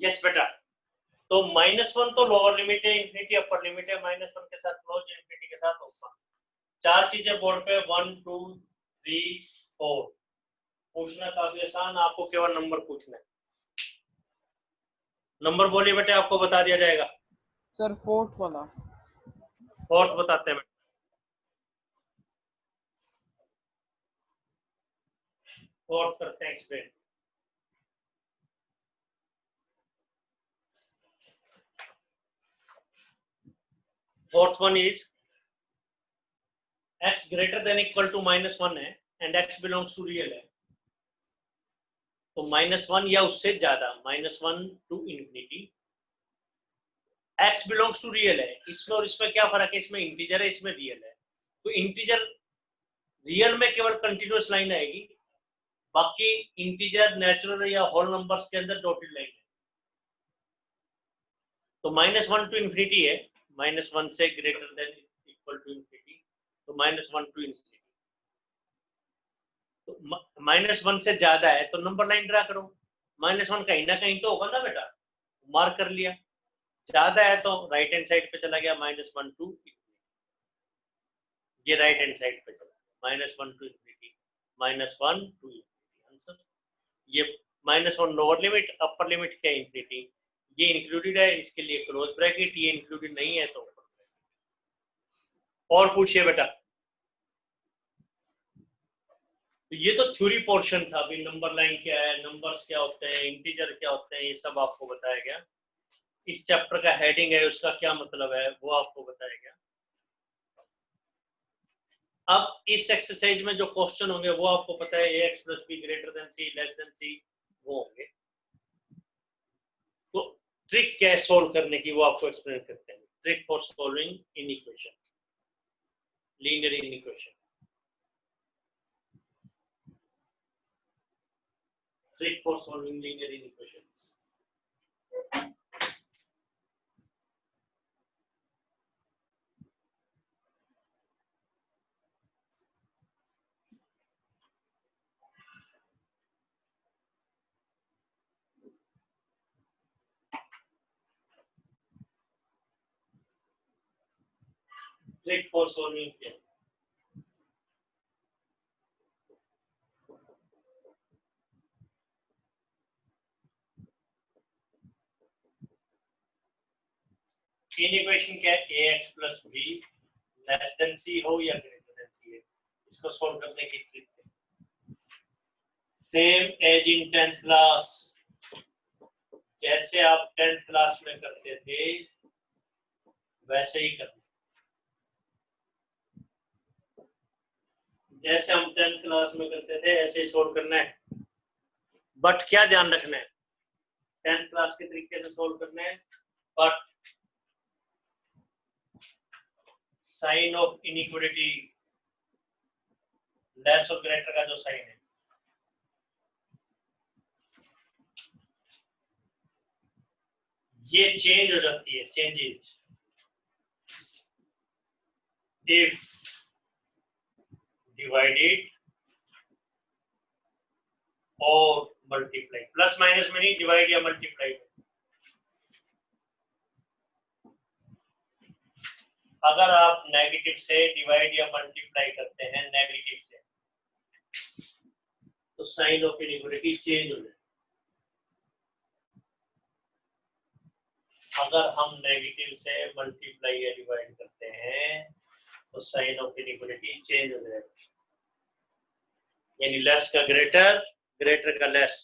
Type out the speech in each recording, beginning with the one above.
Yes बेटा, तो -1 तो लोअर लिमिट है, इंफिनिटी अपर लिमिट है, -1 के साथ क्लोज, इंफिनिटी के साथ ओपन। चार चीजें बोर्ड पे 1 2 3 4। पूछना काफी आसान, आपको केवल नंबर पूछना है। नंबर बोलिए बेटे, आपको बता दिया जाएगा। सर फोर्थ वाला। फोर्थ बताते हैं बेटे। फोर्थ करते हैं explain. Fourth one is x greater than equal to -1 है and x belongs to real है, तो -1 या उससे ज्यादा, -1 to infinity, x belongs to real है। इसमें और इसमें क्या फर्क है? इसमें इंटीजर है, इसमें रियल है। तो इंटीजर रियल में केवल कंटिन्यूअस लाइन आएगी, बाकी इंटीजर नेचुरल या होल नंबर्स के अंदर डॉटेड लाइन है। तो -1 टू इंफिनिटी है, -1 से greater than equal to infinity, तो -1 टू इंफिनिटी। तो -1 से ज्यादा है तो नंबर लाइन ड्रा करो, -1 कहीं ना कहीं तो होगा ना बेटा, मार्क कर लिया। ज्यादा है तो राइट हैंड साइड पे चला गया, -1 टू, ये राइट हैंड साइड पे चला, -1 to infinity, -1 to infinity. Answer ये -1 लोअर लिमिट, अपर लिमिट क्या इंफिनिटी, ये इंक्लूडेड है, इसके लिए क्लोज ब्रैकेट, ये इंक्लूडेड नहीं है तो। और पूछिए बेटा। तो ये तो थ्योरी पोर्शन था, अभी नंबर लाइन क्या है, नंबर्स क्या होते हैं, इंटीजर क्या होते हैं, ये सब आपको बताया गया। इस चैप्टर का हेडिंग है, उसका क्या मतलब है वो आपको बताया गया। अब इस एक्सरसाइज में जो क्वेश्चन होंगे वो आपको पता है, ax + b greater than c less than c, वो होंगे। तो ट्रिक क्या है सोल्व करने की, वो आपको एक्सप्लेन करते हैं। Trick for solving inequation, linear inequation. Trick for solving linear inequations. Trick for solving क्या? इनइक्वेशन क्या है? ax + b less than c हो या ग्रेटर देन c है, इसको सोल्व करने की ट्रिक है। Same as in 10th class, जैसे आप 10th क्लास में करते थे वैसे ही करना। जैसे हम 10th क्लास में करते थे ऐसे ही सोल्व करना है। बट क्या ध्यान रखना है, 10th क्लास के तरीके से सोल्व करना है, but sign of inequality less और ग्रेटर का जो साइन है, ये चेंज हो जाती है, चेंजेस इफ डिवाइडेड और मल्टीप्लाई। प्लस माइनस में नहीं, डिवाइड या मल्टीप्लाई। अगर आप नेगेटिव से डिवाइड या मल्टीप्लाई करते हैं, नेगेटिव से, तो साइन ऑफ इनइक्वालिटी चेंज हो जाए। अगर हम नेगेटिव से मल्टीप्लाई या डिवाइड करते हैं तो साइन ऑफ इनइक्वालिटी चेंज हो जाएगा, यानी लेस का ग्रेटर, ग्रेटर का लेस।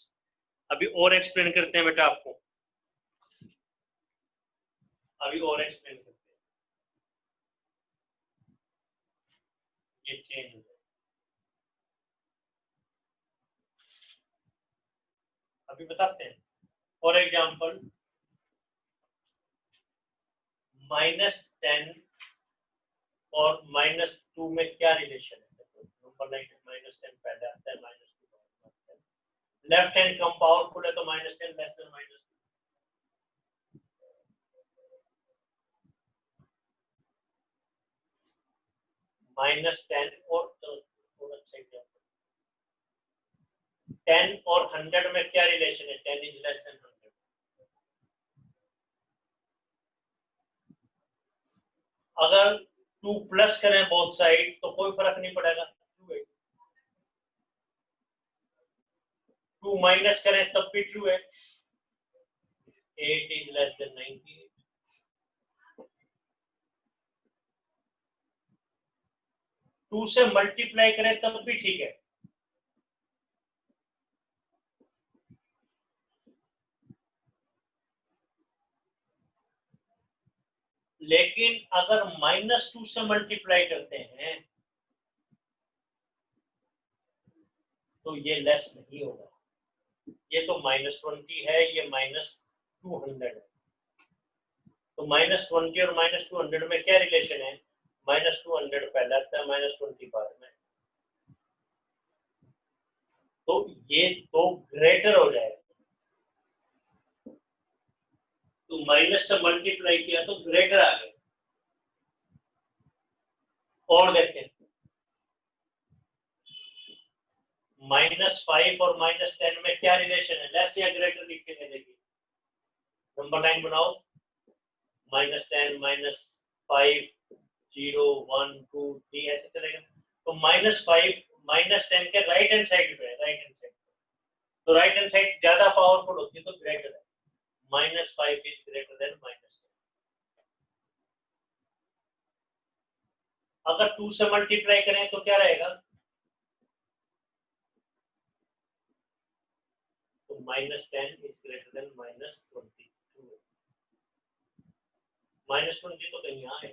अभी और एक्सप्लेन करते हैं बेटा आपको, अभी और एक्सप्लेन करते हैं, ये चेंज हो जाएगा। अभी बताते हैं। फॉर एग्जाम्पल -10 और -2 में क्या रिलेशन है? नंबर लाइन -10 पहले आता है, -2 लेफ्ट हैंड कम पावरफुल है तो -10 लेस देन -2। -10 और थोड़ा अच्छा एग्जांपल, 10 और 100 में क्या रिलेशन है? 10 इज लेस देन 100। अगर 2 प्लस करें बोथ साइड तो कोई फर्क नहीं पड़ेगा, 2 माइनस करें तब भी ट्रू है, 8 is less than 98। 2 से मल्टीप्लाई करें तब भी ठीक है, लेकिन अगर -2 से मल्टीप्लाई करते हैं तो ये लेस नहीं होगा। ये तो -20 है, ये -200 है, तो -20 और -200 में क्या रिलेशन है? -200 पहले आता है, -20 बाद में, तो ये तो ग्रेटर हो जाएगा। तो माइनस से मल्टीप्लाई किया तो ग्रेटर आ गया। और देखें, -5 और -10 में क्या रिलेशन है? लेस या ग्रेटर लिखेंगे, देखिए नंबर लाइन बनाओ, -10 -5 0 1 2 3 ऐसे चलेगा। तो -5 -10 के राइट हैंड साइड पे है, राइट हैंड साइड, तो राइट हैंड साइड ज्यादा पावरफुल होती है, तो ग्रेटर है, -5 इज ग्रेटर देन -10। अगर 2 से मल्टीप्लाई करें तो क्या रहेगा? तो -10 इज ग्रेटर देन -20। -20 तो कहीं यहाँ है,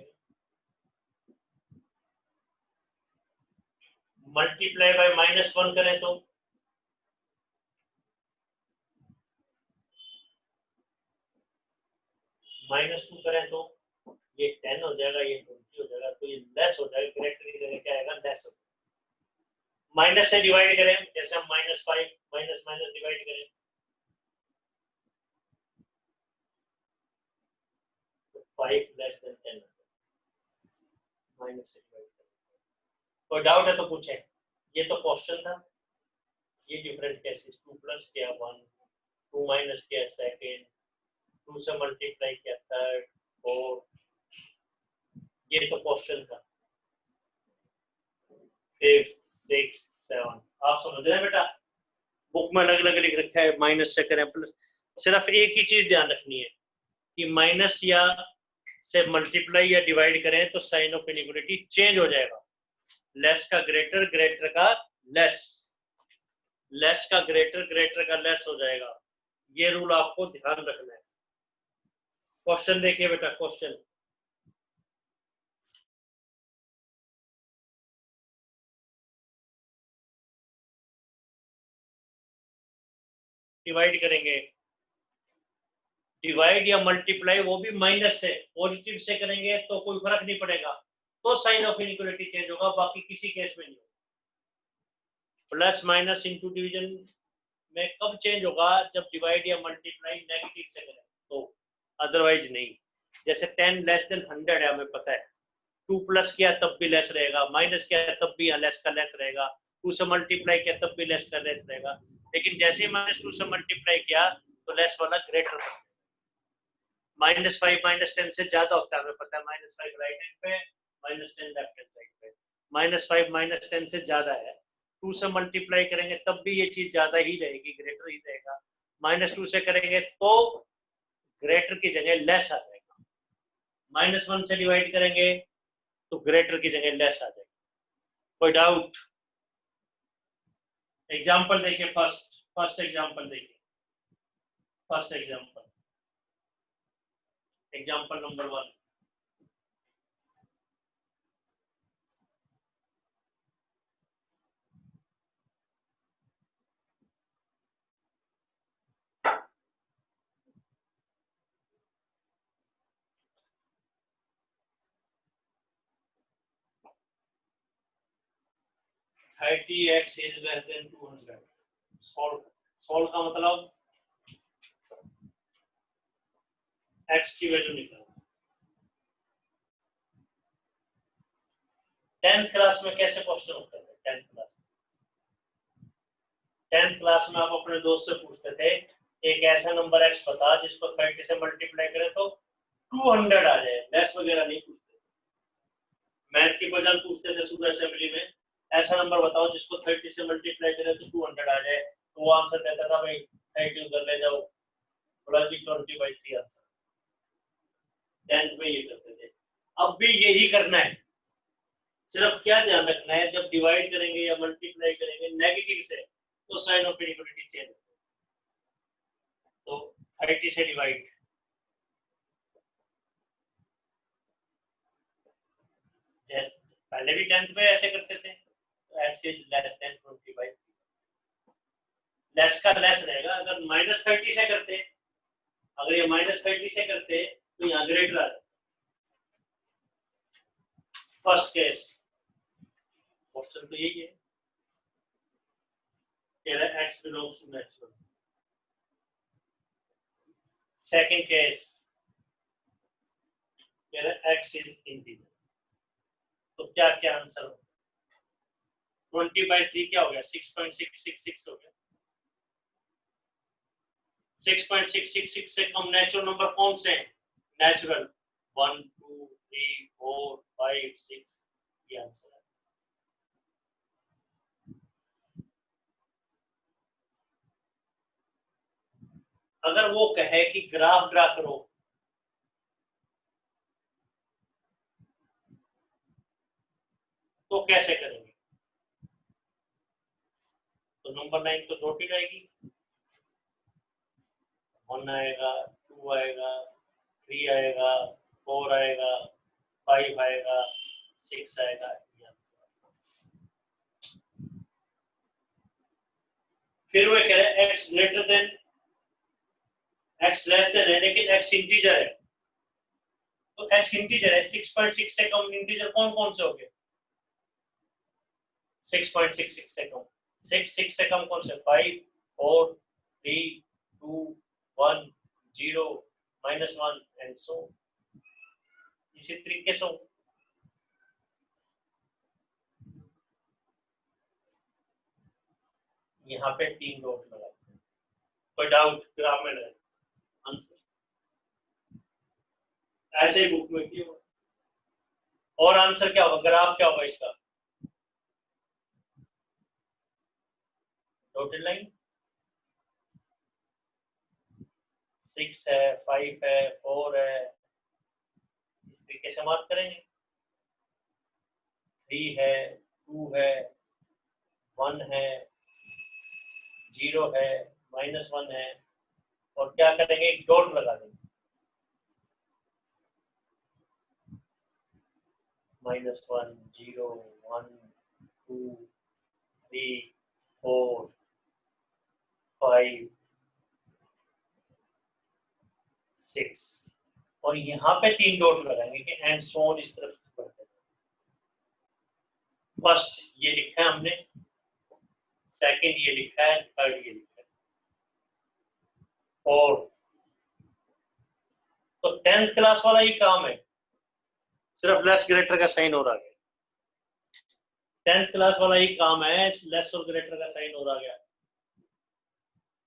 मल्टीप्लाई बाय -1 करें तो -2 करें तो ये 10 हो जाएगा, ये 20 हो जाएगा, तो ये लेस हो जाएगा, ग्रेटर की जगह क्या आएगा? लेस। माइनस से डिवाइड करें, जैसे हम -5 माइनस माइनस डिवाइड करें तो 5 लेस देन 10 माइनस से डिवाइड करें। कोई डाउट है तो पूछें, ये तो क्वेश्चन था, ये डिफरेंट केसेस, 2 प्लस किया 1, 2 माइनस किया सेकेंड, 2 से मल्टीप्लाई किया थर्ड, 4, ये तो क्वेश्चन था, 5th 6th 7th। आप समझ रहे हैं बेटा, बुक में अलग अलग लिख रखा है, माइनस से करें प्लस। सिर्फ एक ही चीज ध्यान रखनी है कि माइनस या से मल्टीप्लाई या डिवाइड करें तो साइन ऑफ इनइक्वालिटी चेंज हो जाएगा, लेस का ग्रेटर, ग्रेटर का लेस, लेस का ग्रेटर, ग्रेटर का लेस हो जाएगा। ये रूल आपको ध्यान रखना है। क्वेश्चन देखिए बेटा, क्वेश्चन डिवाइड करेंगे, डिवाइड या मल्टीप्लाई वो भी माइनस से, पॉजिटिव से करेंगे तो कोई फर्क नहीं पड़ेगा, तो साइन ऑफ इनइक्वालिटी चेंज होगा, बाकी किसी केस में नहीं होगा। प्लस माइनस इनटू डिवीजन में कब चेंज होगा? जब डिवाइड या मल्टीप्लाई नेगेटिव से करें तो, अदरवाइज नहीं। जैसे 10 लेस देन 100 है, हमें पता है, 2 प्लस किया तब भी लेस रहेगा, माइनस किया तब भी लेस का लेस रहेगा, 2 से मल्टीप्लाई किया तब भी लेस का लेस रहेगा, लेकिन जैसे ही -2 से मल्टीप्लाई किया तो लेस वाला ग्रेटर था। -5 -10 से ज्यादा होता है, हमें पता है, -5 राइट हैंड पे, -10 लेफ्ट हैंड साइड पे, -5 -10 से ज्यादा है, 2 से मल्टीप्लाई करेंगे तब भी ये चीज ज्यादा ही रहेगी, ग्रेटर ही रहेगा, -2 से करेंगे तो ग्रेटर की जगह लेस आ जाएगा, -1 से डिवाइड करेंगे तो ग्रेटर की जगह लेस आ जाएगा। कोई डाउट? एग्जाम्पल देखिए, फर्स्ट एग्जाम्पल देखिए, first example number 1। Thirty x is less than 200। Solve का मतलब एक्स की वैल्यू निकालना। 10th क्लास में कैसे क्वेश्चन होते थे? 10th क्लास में आप अपने दोस्त से पूछते थे, एक ऐसा नंबर x बता जिसको 30 से मल्टीप्लाई करें तो 200 आ जाए, लेस वगैरह नहीं पूछते। मैथ की क्वेश्चन पूछते थे सुबह असेंबली में, ऐसा नंबर बताओ जिसको 30 से मल्टीप्लाई करें तो 200 आ जाए, तो वो आंसर देता था भाई 30 कर ले जाओ, बोला कि 20/3 आंसर। 10th में ये करते थे, अब भी यही करना है। सिर्फ क्या ध्यान रखना है, जब डिवाइड करेंगे या मल्टीप्लाई करेंगे नेगेटिव से तो साइन ऑफ इनइक्वालिटी चेंज होता है। तो 30 से डिवाइड, पहले भी 10th में ऐसे करते थे, तो x is less than 20/3, less का लेस रहेगा। अगर -30 से करते, अगर ये -30 से करते तो यहाँ ग्रेटर आ जाता। फर्स्ट केस क्वेश्चन तो यही है, तेरा x belongs to natural. Second case तेरा x इज इंटीजर, तो क्या क्या आंसर हो? 20/3 क्या हो गया? 6.666 हो गया। 6.666 से कम नेचुरल नंबर कौन से हैं? नेचुरल 1 2 3 4 5 6, ये आंसर है। अगर वो कहे कि ग्राफ ड्रा करो, तो कैसे करेंगे? तो नंबर 9 तो डॉटेड आएगी, 1 आएगा, 2 आएगा, 3 आएगा, 4 आएगा, 5 आएगा, 6 आएगा। फिर वो कह रहे x greater then, x less than है लेकिन x इंटीजर है, तो x इंटीजर है, 6.6 से कम इंटीजर कौन कौन से हो गए? 6.66 से कम, 6 से कम कौन से? 5 4 3 2 1 0 -1 एंड सो। इसी तरीके से यहाँ पे 3 डॉट लगाते हैं। कोई डाउट? ग्राफ में है आंसर, ऐसे ही बुक में किया। और आंसर क्या होगा? ग्राफ क्या होगा इसका? डॉटेड लाइन, 6 है, 5 है, 4 है, इस तरीके से मार्क करेंगे। 3 है, 2 है, 1 है, 0 है, -1 है, और क्या करेंगे? एक डॉट लगा देंगे, -1 0 1 2 3 4 5 6, और यहाँ पे 3 डॉट लगाएंगे कि एंड सो ऑन, इस तरफ बढ़ते हैं। फर्स्ट ये लिखा है हमने, सेकंड ये लिखा है, थर्ड ये लिखा है, फोर्थ। तो 10th क्लास वाला ही काम है, सिर्फ लेस ग्रेटर का साइन हो रहा है। 10th क्लास वाला ही काम है, लेस और ग्रेटर का साइन हो रहा गया।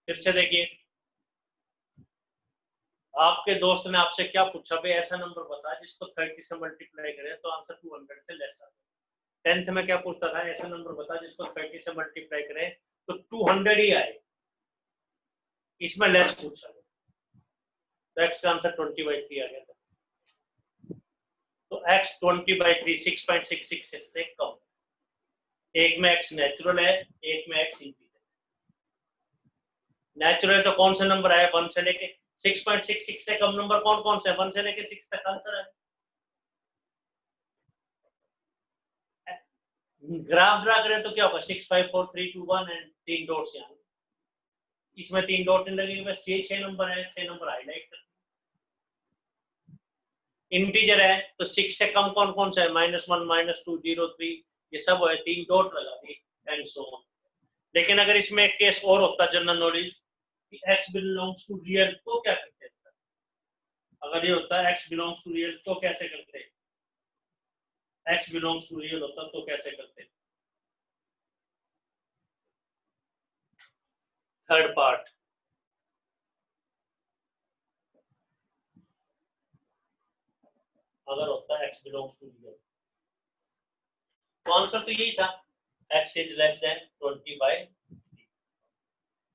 फिर से देखिए, आपके दोस्त ने आपसे क्या पूछा, भाई ऐसा नंबर बता जिसको 30 से मल्टीप्लाई करें तो आंसर 200 से लेस आ जाए। 10th में क्या पूछता था? ऐसा नंबर बता जिसको 30 से मल्टीप्लाई करें तो 200 ही आए, इसमें लेस पूछा गया, तो x का आंसर 20/3 आ गया था। तो x 20/3 6.666 से कम, एक में x नेचुरल है, एक में x इंटीजर। नेचुरल तो कौन सा नंबर आया? 1 से लेके 6.66 से कम नंबर कौन कौन से? 1 से लेके 6 तक आंसर है। ग्राफ ड्रा करें तो क्या होगा? 6 5 4 3 2 1 एंड 3 डॉट्स यहाँ, इसमें 3 डॉट नहीं लगेगी, बस ये 6 नंबर है, 6 नंबर हाईलाइट कर। इंटीजर है तो 6 से कम कौन कौन सा है? -1 -2 0 3, ये सब है, 3 डॉट लगा दी एंड सो ऑन। लेकिन अगर इसमें एक केस और होता, जनरल नॉलेज, कि x बिलोंग्स टू रियल, तो क्या करते हैं? अगर ये होता है x बिलोंग्स टू रियल तो कैसे करते हैं? x बिलोंग्स टू रियल होता तो कैसे करते हैं? थर्ड पार्ट, अगर होता है x बिलोंग्स टू रियल, तो आंसर तो यही था, x इज लेस देन 20/3।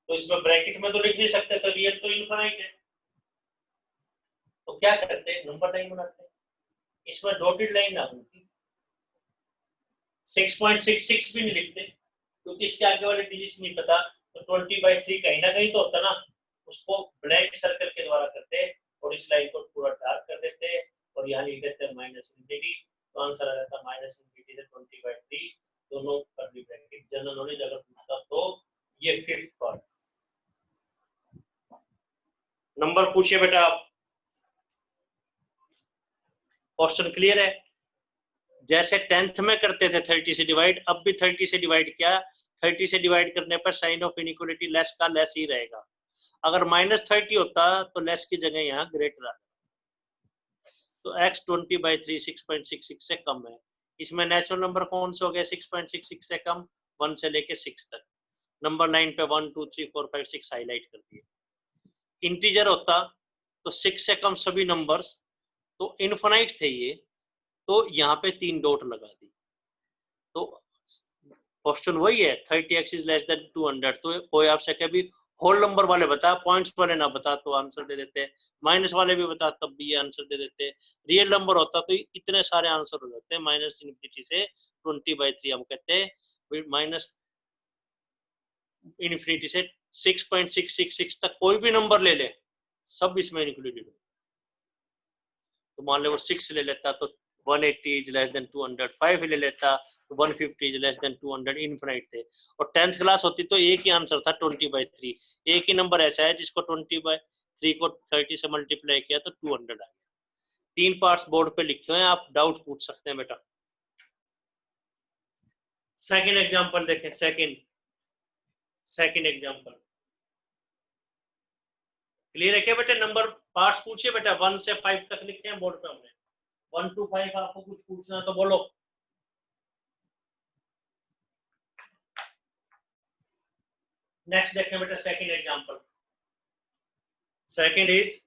तो इसमें ब्रैकेट में तो लिख नहीं सकते, तो रियल तो इनफाइनाइट है। तो क्या करते हैं, नंबर लाइन बनाते हैं, इसमें डॉटेड लाइन ना बनती, 6.66 भी नहीं लिखते क्योंकि इसके आगे वाले डिजिट्स नहीं पता। तो 20/3 कहीं ना कहीं तो होता ना, उसको ब्लैक सर्कल के द्वारा करते और इस लाइन को पूरा डार्क कर देते और यहाँ लिख देते -∞। तो आंसर आ जाता -∞ से 20/3, दोनों कर्ली ब्रैकेट। जनरल नॉलेज अगर पूछता तो ये फिफ्थ पार्ट। नंबर पूछिए बेटा आप। क्वेश्चन क्लियर है? जैसे 10th में करते थे 30 से डिवाइड, अब भी 30 से डिवाइड किया, 30 से डिवाइड करने पर साइन ऑफ इनइक्वालिटी लेस का लेस ही रहेगा। अगर -30 होता तो लेस की जगह यहाँ ग्रेटर आता। तो x 20/3 6.66 से कम है। इसमें नेचुरल नंबर कौन से हो गए 6.66 से कम? 1 से लेके 6 तक। नंबर लाइन पे 1 2 3 4 5 6 हाईलाइट कर दिए। इंटीजर होता तो 6 से कम सभी नंबर्स, तो इनफाइनाइट थे ये, तो यहाँ पे 3 डॉट लगा दी। तो क्वेश्चन वही है, 30x इज लेस देन 200। तो कोई आपसे कभी होल नंबर वाले बता, पॉइंट्स वाले ना बता तो आंसर दे देते, माइनस वाले भी बता तब भी ये आंसर दे देते। रियल नंबर होता तो इतने सारे आंसर हो जाते। -∞ से 20/3 हम कहते हैं, -∞ से 6.666 तक कोई भी नंबर ले ले, सब इसमें इंक्लूडेड। तो मान लो वो 6 ले लेता तो 180 इज लेस देन 200, 5 ले लेता तो 150 इज लेस देन 200, इनफिनिट थे। और 10th क्लास होती तो एक ही आंसर था 20/3। एक ही नंबर ऐसा है जिसको 20/3 को 30 से मल्टीप्लाई किया तो 200 आ गया। 3 पार्ट्स बोर्ड पे लिखे हुए हैं, आप डाउट पूछ सकते हैं बेटा। सेकंड एग्जांपल देखें, सेकंड एग्जांपल क्लियर है क्या बेटा? नंबर पार्ट्स पूछिए बेटा, 1 से 5 तक लिखे हैं बोर्ड पे हमने। 1 to 5 आपको कुछ पूछना तो बोलो। नेक्स्ट देखें बेटा second example. Second is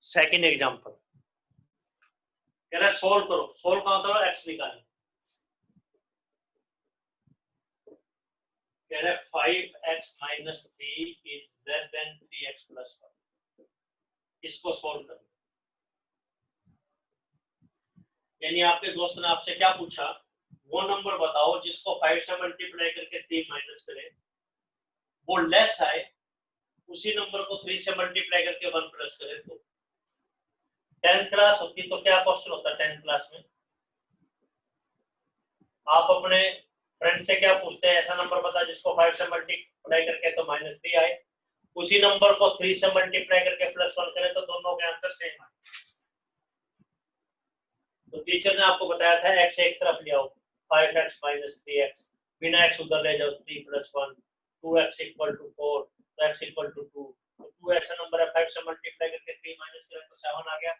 second example कह रहा है सोल्व करो। सोल्व कहां करो? एक्स निकालो। कह रहा है 5x - 3 is less than 3x + 1। इसको सोल्व करो। यानी आपके दोस्त ने आपसे क्या पूछा, वो नंबर बताओ जिसको 5 से मल्टीप्लाई करके 3 माइनस करें, वो लेस आए, उसी नंबर को 3 से मल्टीप्लाई करके 1 प्लस करें। तो 10th क्लास होती तो क्या क्वेश्चन होता? 10th क्लास में आप अपने फ्रेंड से क्या पूछते हैं, ऐसा नंबर बता जिसको 5 से मल्टीप्लाई करके तो -3 आए, उसी नंबर को 3 से मल्टीप्लाई करके +1 करें तो दोनों के आंसर सेम आए। तो टीचर ने आपको बताया था x एक तरफ ले आओ, 5x - 3x, बिना x उधर ले जाओ 3 + 1, 2x = 4, तो x = 2। तो 2 ऐसा नंबर है, 5 से मल्टीप्लाई करके 3 माइनस करें तो 7 आ गया,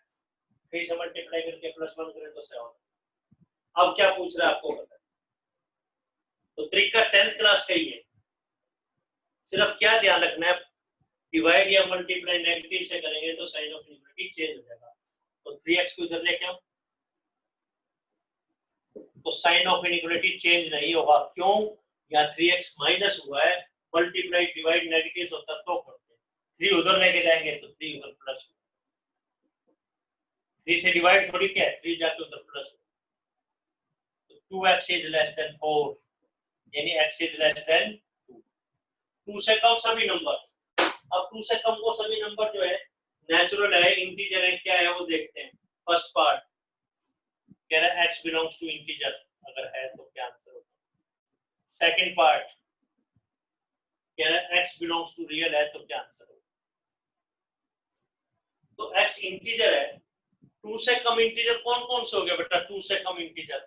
3 से मल्टीप्लाई करके +1 करें तो 7। अब क्या पूछ रहा है आपको पता है? तो तरीका 10th क्लास का ही है। सिर्फ क्या ध्यान रखना है, डिवाइड या मल्टीप्लाई नेगेटिव से करेंगे तो साइन ऑफ इनइक्वालिटी चेंज हो जाएगा। तो 3x को इधर लेके आओ तो साइन ऑफ इनइक्वालिटी चेंज नहीं होगा। क्यों? यहाँ 3x माइनस हुआ है, मल्टीप्लाई डिवाइड नेगेटिव होता तो करते हैं। 3 उधर लेके जाएंगे तो 3 उधर प्लस, 3 से डिवाइड थोड़ी क्या है, 3 जाके उधर प्लस। तो 2x इज लेस देन 4, यानी x इज लेस देन 2। 2 से कम सभी नंबर। अब 2 से कम वो सभी नंबर जो है नेचुरल है, इंटीजर है, क्या है वो देखते हैं। फर्स्ट पार्ट कह रहा है x बिलोंग्स टू इंटीजर, अगर है तो क्या आंसर होगा? सेकंड पार्ट कह रहा है x बिलोंग्स टू रियल है, तो क्या आंसर होगा? तो x इंटीजर है, 2 से कम इंटीजर कौन कौन से हो गए बेटा? 2 से कम इंटीजर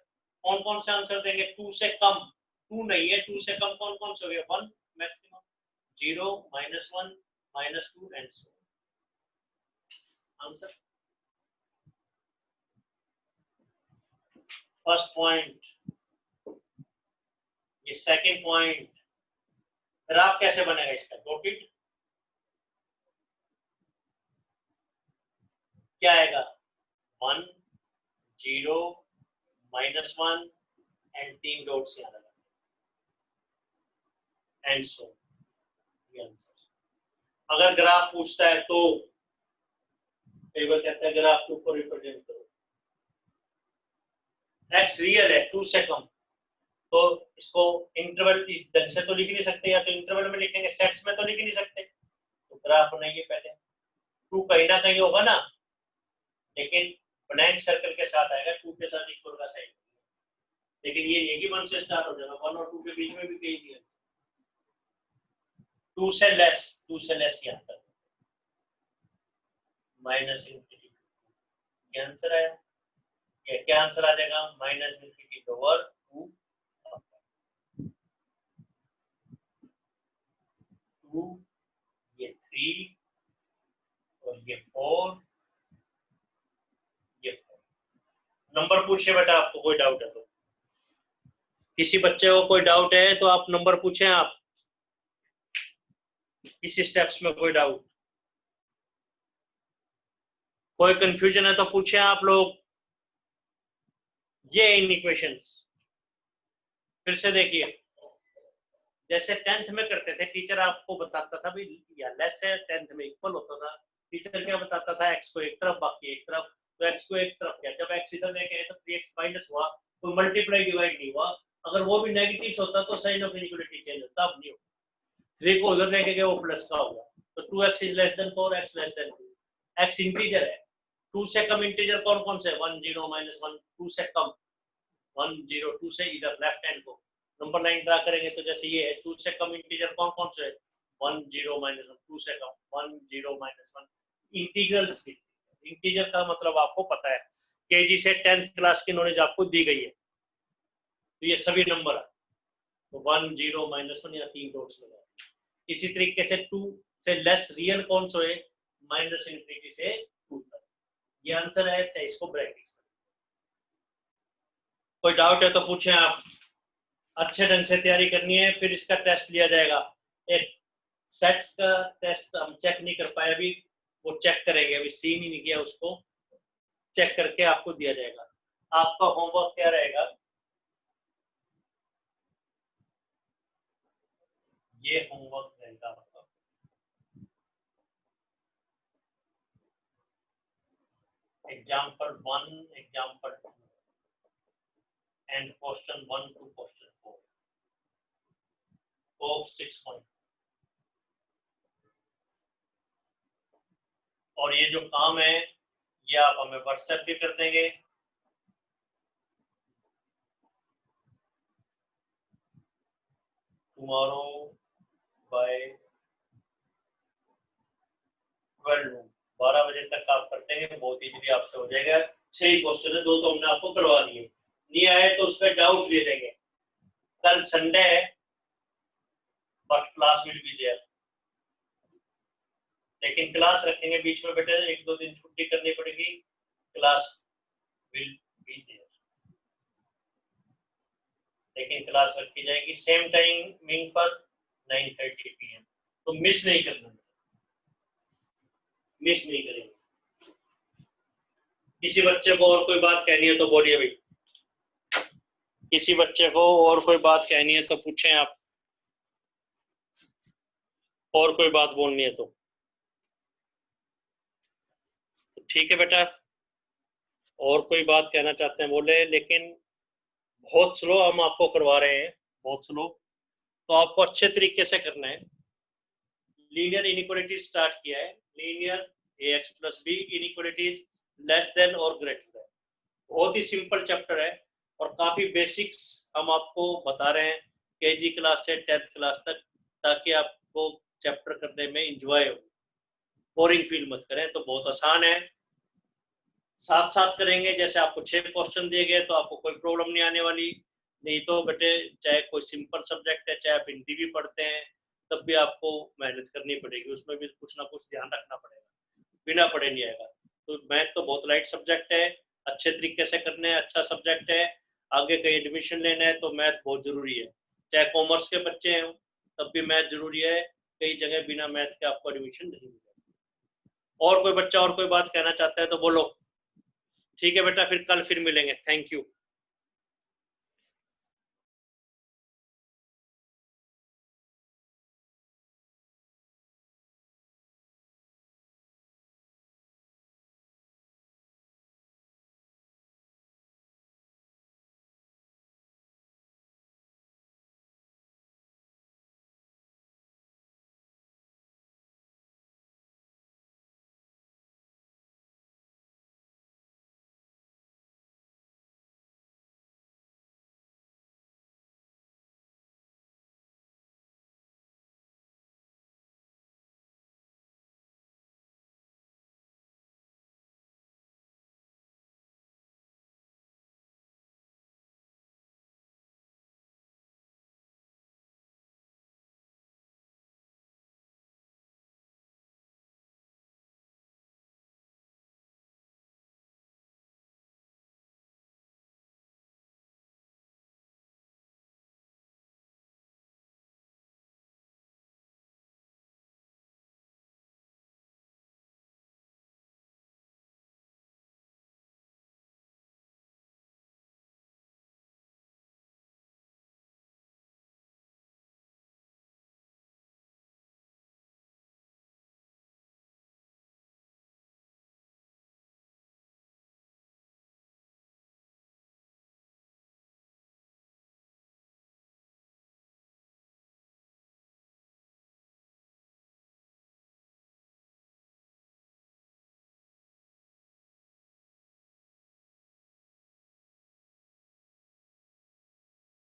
कौन कौन से आंसर देंगे? 2 से कम, 2 नहीं है, 2 से कम कौन कौन से हो गए? 1 maximum, 0 -1 -2 and so answer. First point ये सेकंड पॉइंट। ग्राफ कैसे बनेगा इसका? डॉटेड क्या आएगा? 1 0 -1 एंड 3 डॉट्स यहाँ लगा एंड सो। ये आंसर। अगर ग्राफ पूछता है तो कई बार कहता है ग्राफ के ऊपर रिप्रेजेंट करो। x रियल है 2 से कम, तो इसको इंटरवल इस ढंग से तो लिख नहीं सकते, या तो इंटरवल में लिखेंगे, सेट्स में तो लिख नहीं सकते, तो ग्राफ बनाइए पहले। 2 कहीं ना कहीं होगा ना, लेकिन ब्लैंक सर्कल के साथ आएगा, 2 के साथ इक्वल का साइन। लेकिन ये नहीं कि 1 से स्टार्ट हो जाएगा, 1 और 2 के बीच में भी कहीं नहीं है। 2 से लेस यहाँ तक माइनस इनफिनिटी। ये आंसर आया। ये क्या आंसर आ जाएगा? माइनस इनफिनिटी ओवर 2, ये 3 और ये 4, ये 4। नंबर पूछे बेटा, आपको कोई डाउट है तो? किसी बच्चे को कोई डाउट है तो आप नंबर पूछें। आप किसी स्टेप्स में कोई डाउट, कोई कंफ्यूजन है तो पूछें आप लोग। ये इन इक्वेशंस फिर से देखिए, जैसे 10th में करते थे, टीचर आपको बताता था भी या लेस है 10th में इक्वल होता था। टीचर क्या बताता था? x को एक तरफ बाकी एक तरफ, तो x को एक तरफ किया, जब x इधर लेके आए तो 3x माइनस हुआ, तो मल्टीप्लाई डिवाइड नहीं हुआ। अगर वो भी नेगेटिव होता तो साइन ऑफ इनइक्वालिटी चेंज होता, अब नहीं होता। 3 को उधर लेके गए, वो प्लस का होगा, तो 2x is less than 4, x less than 2। x integer है, 2 से कम इंटीजर कौन कौन से? 1 0 -1, 2 से कम 1 0, 2 से इधर लेफ्ट हैंड को नंबर लाइन ड्रा करेंगे तो जैसे ये है, 2 से कम इंटीजर कौन कौन से? 1 0 -1, 2 से कम 1 0 -1। इंटीग्रल्स, इंटीजर का मतलब आपको पता है, केजी से 10th क्लास की नॉलेज आपको दी गई है, तो ये सभी नंबर है, तो 1 0 -1 या 3 डॉट्स लगा। इसी तरीके से 2 से लेस रियल कौन सा है? माइनस इनफिनिटी से 2 तक। ये आंसर है, चाहे इसको ब्रैकेट्स। कोई डाउट है तो पूछें आप। अच्छे ढंग से तैयारी करनी है, फिर इसका टेस्ट लिया जाएगा। एक सेट्स का टेस्ट हम चेक नहीं कर पाए अभी, वो चेक करेंगे, अभी सीन ही नहीं किया, उसको चेक करके आपको दिया जाएगा। आपका होमवर्क क्या रहेगा? ये होमवर्क रहेगा आपका। Example 1, example 2 and question 1 to question 4 of 6 point. और ये जो काम है ये आप हमें व्हाट्सएप भी कर देंगे। टुमारो बाय 12 बजे तक आप कर देंगे, बहुत इजीली आपसे हो जाएगा। 6 ही क्वेश्चन है, 2 तो हमने आपको करवा दिए, नहीं आए तो उस पर डाउट ले लेंगे। कल संडे है, but class will be there, लेकिन क्लास रखेंगे बीच में बेटे, 1-2 दिन छुट्टी करनी पड़ेगी, क्लास विल बी देयर, लेकिन क्लास रखी जाएगी सेम टाइमिंग पर 9:30 PM। तो मिस नहीं करना, मिस नहीं करेंगे। किसी बच्चे को और कोई बात कहनी है तो बोलिए भाई, किसी बच्चे को और कोई बात कहनी है तो पूछें आप, और कोई बात बोलनी है तो ठीक है बेटा। और कोई बात कहना चाहते हैं बोले, लेकिन बहुत स्लो हम आपको करवा रहे हैं, बहुत स्लो, तो आपको अच्छे तरीके से करना है। लीनियर इनइक्वालिटी स्टार्ट किया है, linear ax + b inequalities less than और ग्रेटर देन। बहुत ही सिंपल चैप्टर है और काफी बेसिक्स हम आपको बता रहे हैं केजी क्लास से 10th क्लास तक, ताकि आपको चैप्टर करने में एंजॉय हो, बोरिंग फील मत करें। तो बहुत आसान है, साथ साथ करेंगे। जैसे आपको 6 क्वेश्चन दिए गए तो आपको कोई प्रॉब्लम नहीं आने वाली। नहीं तो बेटे, चाहे कोई सिंपल सब्जेक्ट है, चाहे आप हिंदी भी पढ़ते हैं, तब भी आपको मेहनत करनी पड़ेगी, उसमें भी कुछ ना कुछ ध्यान रखना पड़ेगा, बिना पढ़े नहीं आएगा। तो मैथ तो बहुत लाइट सब्जेक्ट है, अच्छे तरीके से करने है, अच्छा सब्जेक्ट है। आगे कहीं एडमिशन लेना है तो मैथ बहुत जरूरी है, चाहे कॉमर्स के बच्चे हैं तब भी मैथ जरूरी है, कई जगह बिना मैथ के आपको एडमिशन नहीं मिलेगा। और कोई बच्चा और कोई बात कहना चाहता है तो बोलो। ठीक है बेटा, फिर कल फिर मिलेंगे। Thank you.